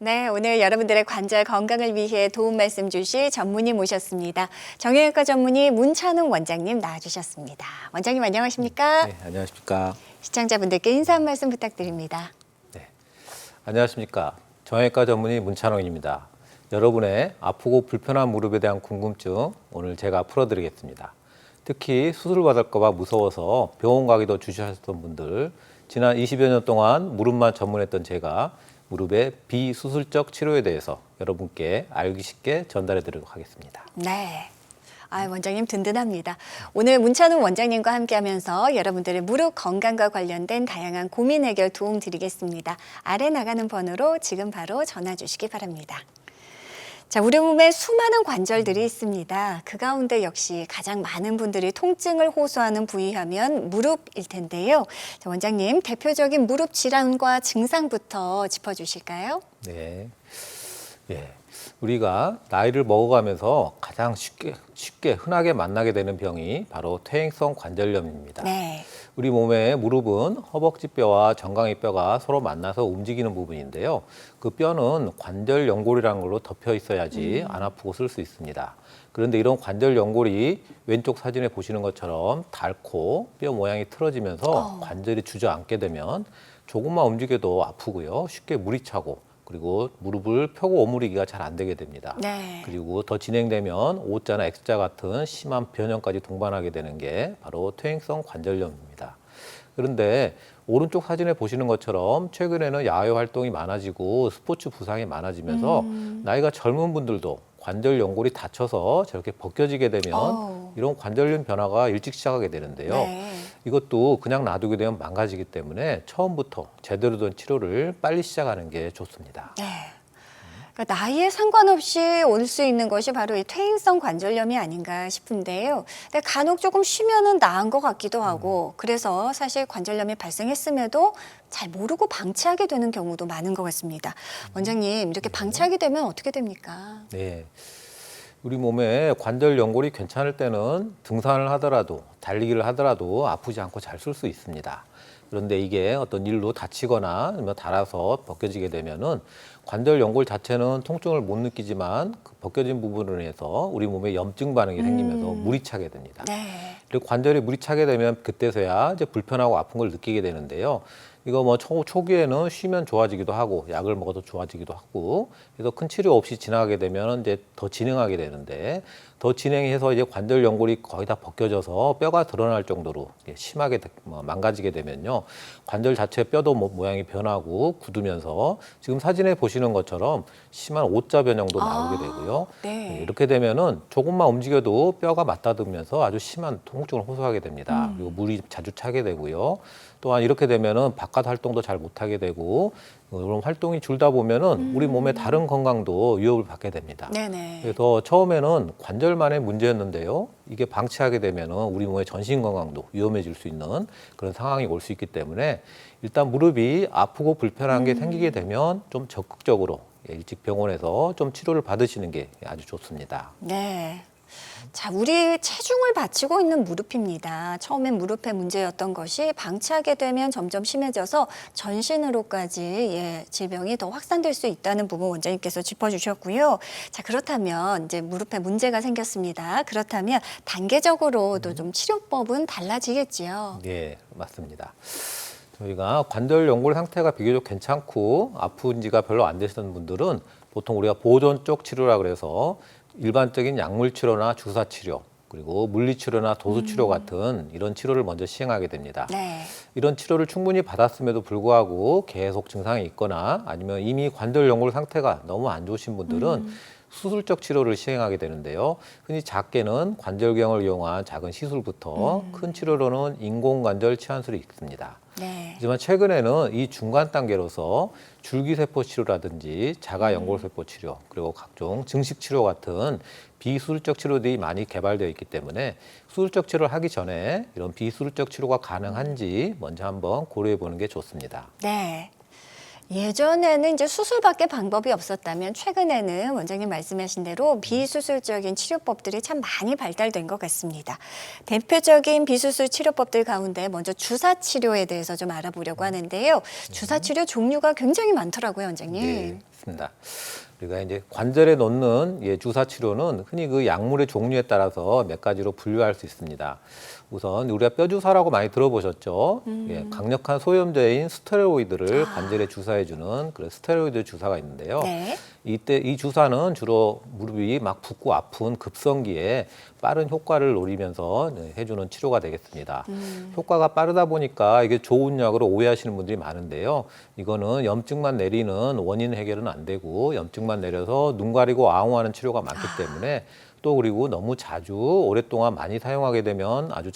네, 오늘 여러분들의 관절 건강을 위해 도움 말씀 주실 전문의 모셨습니다. 정형외과 전문의 문찬웅 원장님 나와주셨습니다. 원장님 안녕하십니까? 네, 안녕하십니까? 시청자분들께 인사 한 말씀 부탁드립니다. 네, 안녕하십니까? 정형외과 전문의 문찬웅입니다. 여러분의 아프고 불편한 무릎에 대한 궁금증 오늘 제가 풀어드리겠습니다. 특히 수술 받을까 봐 무서워서 병원 가기도 주저하셨던 분들, 지난 20여 년 동안 무릎만 전문했던 제가 무릎의 비수술적 치료에 대해서 여러분께 알기 쉽게 전달해 드리도록 하겠습니다. 네. 원장님 든든합니다. 오늘 문찬웅 원장님과 함께하면서 여러분들의 무릎 건강과 관련된 다양한 고민 해결 도움 드리겠습니다. 아래 나가는 번호로 지금 바로 전화 주시기 바랍니다. 자, 우리 몸에 수많은 관절들이 있습니다. 그 가운데 역시 가장 많은 분들이 통증을 호소하는 부위하면 무릎일 텐데요. 자, 원장님, 대표적인 무릎 질환과 증상부터 짚어주실까요? 네. 우리가 나이를 먹어가면서 가장 쉽게 흔하게 만나게 되는 병이 바로 퇴행성 관절염입니다. 네. 우리 몸의 무릎은 허벅지 뼈와 정강이 뼈가 서로 만나서 움직이는 부분인데요. 그 뼈는 관절 연골이라는 걸로 덮여 있어야지 안 아프고 쓸 수 있습니다. 그런데 이런 관절 연골이 왼쪽 사진에 보시는 것처럼 닳고 뼈 모양이 틀어지면서 관절이 주저앉게 되면 조금만 움직여도 아프고요. 쉽게 물이 차고 그리고 무릎을 펴고 오므리기가 잘 안 되게 됩니다. 네. 그리고 더 진행되면 O자나 X자 같은 심한 변형까지 동반하게 되는 게 바로 퇴행성 관절염입니다. 그런데 오른쪽 사진에 보시는 것처럼 최근에는 야외 활동이 많아지고 스포츠 부상이 많아지면서 나이가 젊은 분들도 관절 연골이 다쳐서 저렇게 벗겨지게 되면 이런 관절염 변화가 일찍 시작하게 되는데요. 네. 이것도 그냥 놔두게 되면 망가지기 때문에 처음부터 제대로 된 치료를 빨리 시작하는 게 좋습니다. 네. 그러니까 나이에 상관없이 올 수 있는 것이 바로 이 퇴행성 관절염이 아닌가 싶은데요. 근데 간혹 조금 쉬면은 나은 것 같기도 하고, 그래서 사실 관절염이 발생했음에도 잘 모르고 방치하게 되는 경우도 많은 것 같습니다. 원장님, 이렇게 방치하게 되면 어떻게 됩니까? 네. 우리 몸에 관절 연골이 괜찮을 때는 등산을 하더라도 달리기를 하더라도 아프지 않고 잘 쓸 수 있습니다. 그런데 이게 어떤 일로 다치거나 아니면 닳아서 벗겨지게 되면은 관절 연골 자체는 통증을 못 느끼지만 그 벗겨진 부분으로 인해서 우리 몸에 염증 반응이 생기면서 물이 차게 됩니다. 네. 그리고 관절에 물이 차게 되면 그때서야 이제 불편하고 아픈 걸 느끼게 되는데요. 이거 뭐 초기에는 쉬면 좋아지기도 하고 약을 먹어도 좋아지기도 하고 그래서 큰 치료 없이 지나가게 되면 이제 더 진행하게 되는데 더 진행해서 이제 관절 연골이 거의 다 벗겨져서 뼈가 드러날 정도로 심하게 망가지게 되면요. 관절 자체 뼈도 모양이 변하고 굳으면서 지금 사진에 보시는 것처럼 심한 O자 변형도 나오게 되고요. 네. 이렇게 되면은 조금만 움직여도 뼈가 맞닿으면서 아주 심한 통증을 호소하게 됩니다. 그리고 물이 자주 차게 되고요. 또한 이렇게 되면은 바깥 활동도 잘 못하게 되고 이런 활동이 줄다 보면은 우리 몸의 다른 건강도 위협을 받게 됩니다. 네네. 그래서 처음에는 관절만의 문제였는데요. 이게 방치하게 되면은 우리 몸의 전신 건강도 위험해질 수 있는 그런 상황이 올 수 있기 때문에 일단 무릎이 아프고 불편한 게 생기게 되면 좀 적극적으로 일찍 병원에서 좀 치료를 받으시는 게 아주 좋습니다. 네. 자, 우리 체중을 받치고 있는 무릎입니다. 처음엔 무릎의 문제였던 것이 방치하게 되면 점점 심해져서 전신으로까지 질병이 더 확산될 수 있다는 부분 원장님께서 짚어주셨고요. 자, 그렇다면 이제 무릎에 문제가 생겼습니다. 그렇다면 단계적으로도 좀 치료법은 달라지겠지요. 네, 맞습니다. 저희가 관절 연골 상태가 비교적 괜찮고 아픈 지가 별로 안 되시던 분들은 보통 우리가 보존 쪽 치료라 그래서 일반적인 약물 치료나 주사 치료 그리고 물리 치료나 도수 치료 같은 이런 치료를 먼저 시행하게 됩니다. 네. 이런 치료를 충분히 받았음에도 불구하고 계속 증상이 있거나 아니면 이미 관절 연골 상태가 너무 안 좋으신 분들은 수술적 치료를 시행하게 되는데요. 흔히 작게는 관절경을 이용한 작은 시술부터 큰 치료로는 인공관절 치환술이 있습니다. 네. 하지만 최근에는 이 중간 단계로서 줄기세포 치료라든지 자가연골세포 치료 그리고 각종 증식 치료 같은 비수술적 치료들이 많이 개발되어 있기 때문에 수술적 치료를 하기 전에 이런 비수술적 치료가 가능한지 먼저 한번 고려해 보는 게 좋습니다. 네. 예전에는 이제 수술밖에 방법이 없었다면 최근에는 원장님 말씀하신 대로 비수술적인 치료법들이 참 많이 발달된 것 같습니다. 대표적인 비수술 치료법들 가운데 먼저 주사 치료에 대해서 좀 알아보려고 하는데요. 주사 치료 종류가 굉장히 많더라고요, 원장님. 네. 있습니다. 우리가 이제 관절에 놓는 주사 치료는 흔히 그 약물의 종류에 따라서 몇 가지로 분류할 수 있습니다. 우선 우리가 뼈 주사라고 많이 들어보셨죠? 강력한 소염제인 스테로이드를 관절에 주사해주는 그런 스테로이드 주사가 있는데요. 네. 이때 이 주사는 주로 무릎이 막 붓고 아픈 급성기에 빠른 효과를 노리면서 해주는 치료가 되겠습니다. 효과가 빠르다 보니까 이게 좋은 약으로 오해하시는 분들이 많은데요. 이거는 염증만 내리는 원인 해결은 안 되고 염증만 내려서 눈 가리고 아웅하는 치료가 많기 때문에 또 그리고 너무 자주 오랫동안 많이 사용하게 되면 아주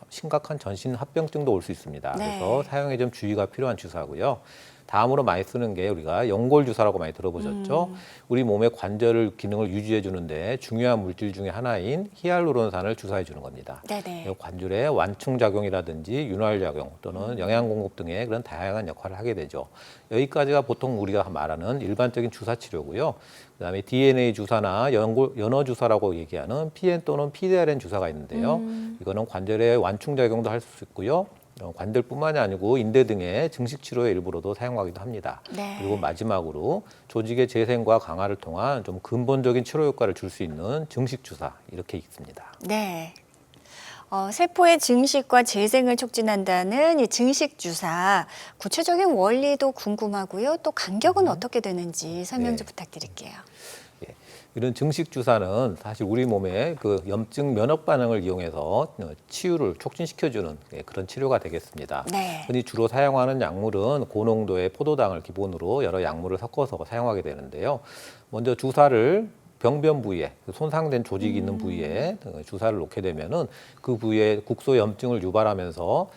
심각한 전신 합병증도 올 수 있습니다. 네. 그래서 사용에 좀 주의가 필요한 주사고요. 다음으로 많이 쓰는 게 우리가 연골 주사라고 많이 들어보셨죠? 우리 몸의 관절 기능을 유지해 주는데 중요한 물질 중에 하나인 히알루론산을 주사해 주는 겁니다. 네네. 관절의 완충 작용이라든지 윤활 작용 또는 영양 공급 등의 그런 다양한 역할을 하게 되죠. 여기까지가 보통 우리가 말하는 일반적인 주사 치료고요. 그다음에 DNA 주사나 연어 주사라고 얘기하는 PN 또는 PDRN 주사가 있는데요. 이거는 관절의 완충 작용도 할 수 있고요. 관절뿐만이 아니고 인대 등의 증식 치료의 일부로도 사용하기도 합니다. 네. 그리고 마지막으로 조직의 재생과 강화를 통한 좀 근본적인 치료 효과를 줄 수 있는 증식 주사 이렇게 있습니다. 네. 세포의 증식과 재생을 촉진한다는 이 증식 주사 구체적인 원리도 궁금하고요. 또 간격은 어떻게 되는지 설명 좀 부탁드릴게요. 이런 증식 주사는 사실 우리 몸의 그 염증 면역 반응을 이용해서 치유를 촉진시켜주는 그런 치료가 되겠습니다. 네. 흔히 주로 사용하는 약물은 고농도의 포도당을 기본으로 여러 약물을 섞어서 사용하게 되는데요. 먼저 주사를 병변 부위에 손상된 조직이 있는 부위에 주사를 놓게 되면은 그 부위에 국소 염증을 유발하면서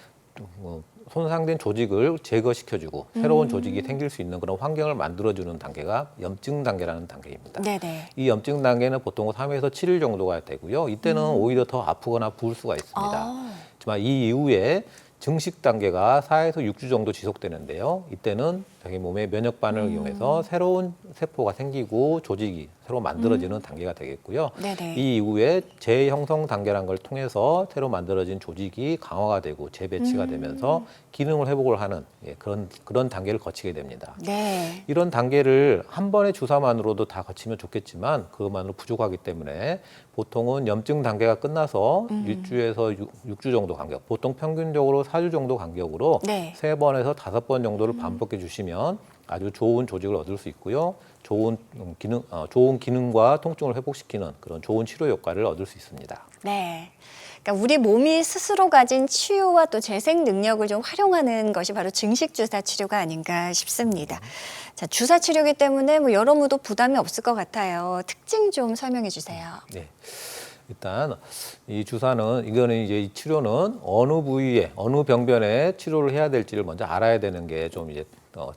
손상된 조직을 제거시켜주고 새로운 조직이 생길 수 있는 그런 환경을 만들어주는 단계가 염증 단계라는 단계입니다. 네네. 이 염증 단계는 보통 3에서 7일 정도가 되고요. 이때는 오히려 더 아프거나 부을 수가 있습니다. 하지만 이 이후에 증식 단계가 4에서 6주 정도 지속되는데요. 이때는 자기 몸의 면역 반응을 이용해서 새로운 세포가 생기고 조직이 새로 만들어지는 단계가 되겠고요. 네네. 이 이후에 재형성 단계라는 걸 통해서 새로 만들어진 조직이 강화가 되고 재배치가 되면서 기능을 회복을 하는 그런 단계를 거치게 됩니다. 네. 이런 단계를 한 번의 주사만으로도 다 거치면 좋겠지만 그것만으로 부족하기 때문에 보통은 염증 단계가 끝나서 1주에서 6주 정도 간격, 보통 평균적으로 4주 정도 간격으로 네. 3번에서 5번 정도를 반복해 주시면 아주 좋은 조직을 얻을 수 있고요. 좋은 기능과 통증을 회복시키는 그런 좋은 치료 효과를 얻을 수 있습니다. 네. 그러니까 우리 몸이 스스로 가진 치유와 또 재생 능력을 좀 활용하는 것이 바로 증식 주사 치료가 아닌가 싶습니다. 자, 주사 치료이기 때문에 뭐 여러모도 부담이 없을 것 같아요. 특징 좀 설명해 주세요. 네. 일단 이 주사는 이제 이 치료는 어느 부위에 어느 병변에 치료를 해야 될지를 먼저 알아야 되는 게 좀 이제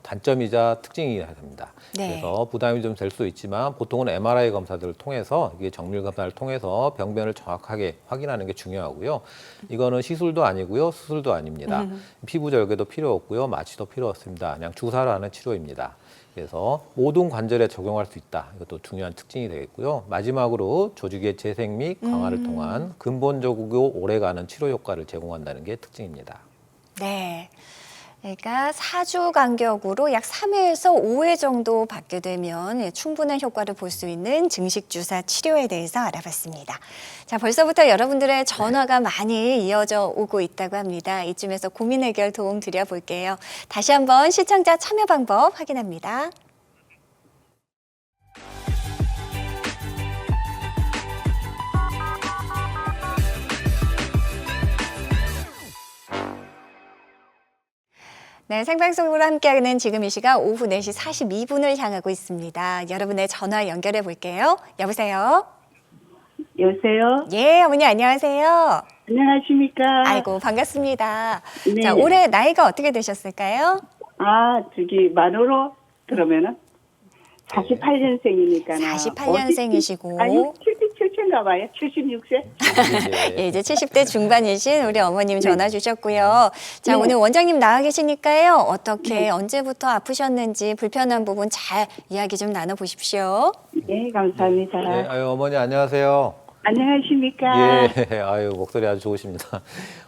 단점이자 특징이어야 됩니다. 네. 그래서 부담이 좀 될 수 있지만 보통은 MRI 검사들을 통해서 이게 정밀 검사를 통해서 병변을 정확하게 확인하는 게 중요하고요. 이거는 시술도 아니고요, 수술도 아닙니다. 피부 절개도 필요 없고요, 마취도 필요 없습니다. 그냥 주사로 하는 치료입니다. 그래서 모든 관절에 적용할 수 있다. 이것도 중요한 특징이 되겠고요. 마지막으로 조직의 재생 및 강화를 통한 근본적이고 오래가는 치료 효과를 제공한다는 게 특징입니다. 네. 그러니까 4주 간격으로 약 3회에서 5회 정도 받게 되면 충분한 효과를 볼 수 있는 증식 주사 치료에 대해서 알아봤습니다. 자, 벌써부터 여러분들의 전화가 많이 이어져 오고 있다고 합니다. 이쯤에서 고민 해결 도움 드려볼게요. 다시 한번 시청자 참여 방법 확인합니다. 네, 생방송으로 함께하는 지금 이 시각 오후 4시 42분을 향하고 있습니다. 여러분의 전화 연결해 볼게요. 여보세요? 여보세요? 예, 어머니 안녕하세요. 안녕하십니까? 아이고, 반갑습니다. 네. 자, 올해 나이가 어떻게 되셨을까요? 만으로 그러면은 48년생이니까. 48년생이시고. 77인가 봐요. 76세. 예, 이제 70대 중반이신 우리 어머님 전화 주셨고요. 자, 네. 오늘 원장님 나와 계시니까요. 어떻게, 언제부터 아프셨는지 불편한 부분 잘 이야기 좀 나눠보십시오. 네, 감사합니다. 네, 어머니 안녕하세요. 안녕하십니까? 예, 목소리 아주 좋으십니다.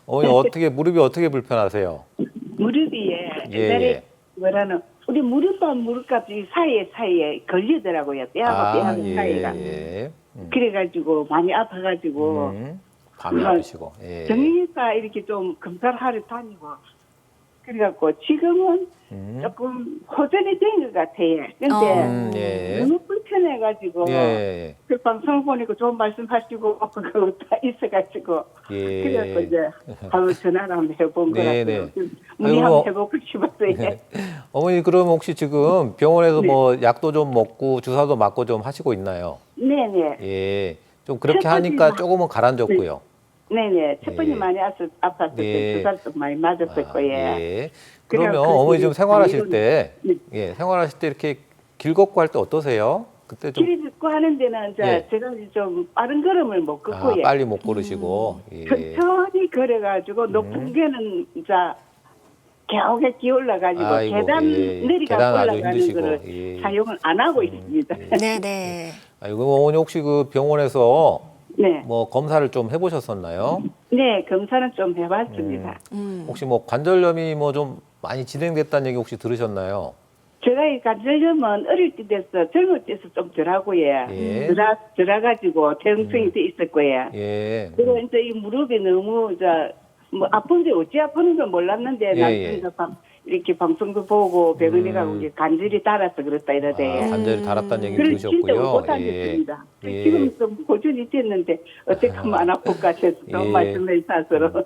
어머니 무릎이 어떻게 불편하세요? 무릎이 예, 옛날에 예. 뭐라는 우리 무릎 이 사이에 걸리더라고요. 뼈하고 사이가. 예. 그래가지고 많이 아파가지고 밤이 정말 아프시고. 예. 정형외과 이렇게 좀 검사를 하러 다니고 그래갖고 지금은 조금 호전이 된 것 같아요. 근데 예. 너무 불편해가지고 예. 그 방송을 보니까 좋은 말씀하시고 그거 다 있어가지고 예. 그래갖고 이제 한번 전화를 한번 해본 네, 거라서 네. 문의 아이고, 한번 해보고 싶었어요. 네. 어머니 그럼 혹시 지금 병원에서 네. 뭐 약도 좀 먹고 주사도 맞고 좀 하시고 있나요? 네네. 예. 좀 그렇게 첫 하니까 번째 조금은 가라앉았고요. 네네. 첫 번째 예. 많이 아팠을 때 예. 주사를 좀 많이 맞았을 거예요. 예. 그러면 그래갖고 어머니 좀 생활하실 당뇨는- 때, 네. 예, 생활하실 때 이렇게 길 걷고 할 때 어떠세요? 그때 좀 길이 걷고 하는 데는 이제 예. 제가 좀 빠른 걸음을 못 걷고요. 빨리 못 걸으시고, 예. 천천히 걸어가지고 높은 데는 이제 겨우게 기올라가지고 아이고, 계단 예, 예. 내리가 계단 아주 올라가는 힘드시고, 거를 예. 사용을 안 하고 있습니다. 네네. 아이고 어머니 혹시 그 병원에서 네, 뭐 검사를 좀 해보셨었나요? 네 검사는 좀 해봤습니다. 혹시 뭐 관절염이 뭐 좀 많이 진행됐다는 얘기 혹시 들으셨나요? 제가 이 관절염은 어릴 때 돼서 젊을 때서 좀 덜하고요. 예. 들어가지고 퇴행성이 돼 있을 거예요. 예. 그리고 이제 이 무릎이 너무 이제 뭐 아픈데 어찌 아프는 건 몰랐는데 예, 나중에 이렇게 방송도 보고 병원에 가고 이게 간절히 달아서 그렇다 아, 이러대요. 관절이 달았다는 얘기 그걸 진짜 들으셨고요. 못 하겠습니다. 예. 지금 좀 고전이 됐는데 어떻게 하면 안 아플까 해서 예. 말씀을 사서로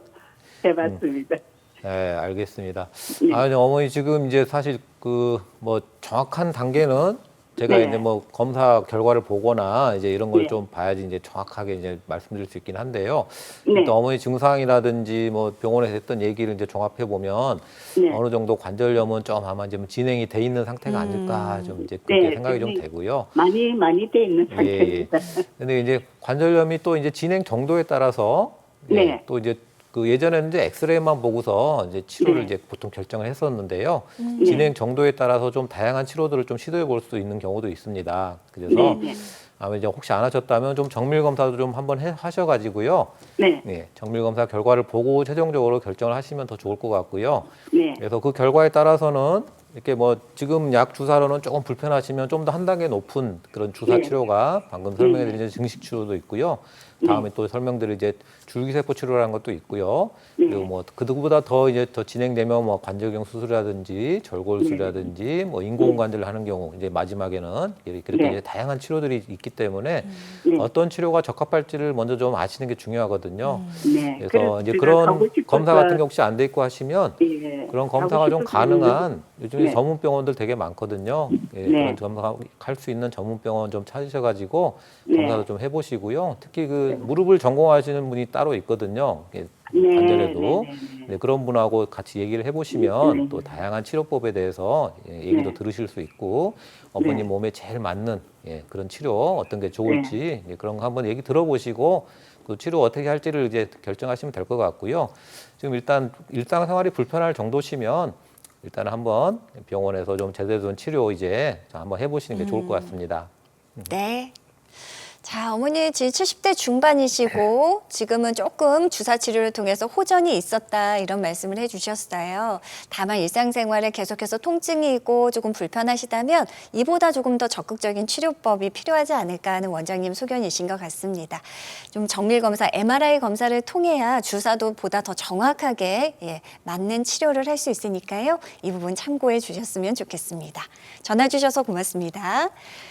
해봤습니다. 네, 알겠습니다. 네. 아니, 어머니 지금 이제 사실 그 뭐 정확한 단계는 제가 네. 이제 뭐 검사 결과를 보거나 이제 이런 걸 네. 좀 봐야지 이제 정확하게 이제 말씀드릴 수 있긴 한데요. 네. 또 어머니 증상이라든지 뭐 병원에서 했던 얘기를 이제 종합해 보면 네. 어느 정도 관절염은 좀 아마 좀 진행이 돼 있는 상태가 아닐까 좀 이제 그렇게 네, 생각이 좀 진행이- 되고요. 많이 돼 있는 예, 예. 상태입니다. 근데 이제 관절염이 또 이제 진행 정도에 따라서 예, 네. 또 이제 그 예전에는 이제 엑스레이만 보고서 이제 치료를 네. 이제 보통 결정을 했었는데요. 네. 진행 정도에 따라서 좀 다양한 치료들을 좀 시도해 볼 수 있는 경우도 있습니다. 그래서 네, 네. 아마 이제 혹시 안 하셨다면 좀 정밀 검사도 좀 한번 하셔가지고요. 네, 예, 정밀 검사 결과를 보고 최종적으로 결정을 하시면 더 좋을 것 같고요. 네, 그래서 그 결과에 따라서는 이렇게 뭐 지금 약 주사로는 조금 불편하시면 좀 더 한 단계 높은 그런 주사 네. 치료가 방금 설명해드린 증식 치료도 있고요. 다음에 또 설명드릴 이제 줄기세포 치료라는 것도 있고요. 네. 그리고 뭐 그보다 더 이제 더 진행되면 뭐 관절경 수술이라든지 절골술이라든지 뭐 인공관절을 하는 경우 이제 마지막에는 그렇게 네. 이제 다양한 치료들이 있기 때문에 네. 어떤 치료가 적합할지를 먼저 좀 아시는 게 중요하거든요. 네. 그래서 이제 제가 그런 가고 싶어서- 검사 같은 게 혹시 안 돼 있고 하시면 예, 그런 가고 검사가 좀 싶어서 가능한 요즘에 네. 전문 병원들 되게 많거든요. 예, 네. 그런 검사 할 수 있는 전문 병원 좀 찾으셔가지고 네. 검사도 좀 해보시고요. 특히 그 무릎을 전공하시는 분이 따로 있거든요. 예, 네, 관절에도 네, 네, 네, 그런 분하고 같이 얘기를 해보시면 네. 또 다양한 치료법에 대해서 얘기도 네. 들으실 수 있고 어머님 네. 몸에 제일 맞는 그런 치료 어떤 게 좋을지 그런 거 한번 얘기 들어보시고 그 치료 어떻게 할지를 이제 결정하시면 될 것 같고요. 지금 일단 일상생활이 불편할 정도시면 일단 한번 병원에서 좀 제대로 된 치료 이제 한번 해보시는 게 좋을 것 같습니다. 네. 자, 어머니 지금 70대 중반이시고 지금은 조금 주사 치료를 통해서 호전이 있었다 이런 말씀을 해주셨어요. 다만 일상생활에 계속해서 통증이 있고 조금 불편하시다면 이보다 조금 더 적극적인 치료법이 필요하지 않을까 하는 원장님 소견이신 것 같습니다. 좀 정밀 검사, MRI 검사를 통해야 주사도 보다 더 정확하게 맞는 치료를 할 수 있으니까요. 이 부분 참고해 주셨으면 좋겠습니다. 전화 주셔서 고맙습니다.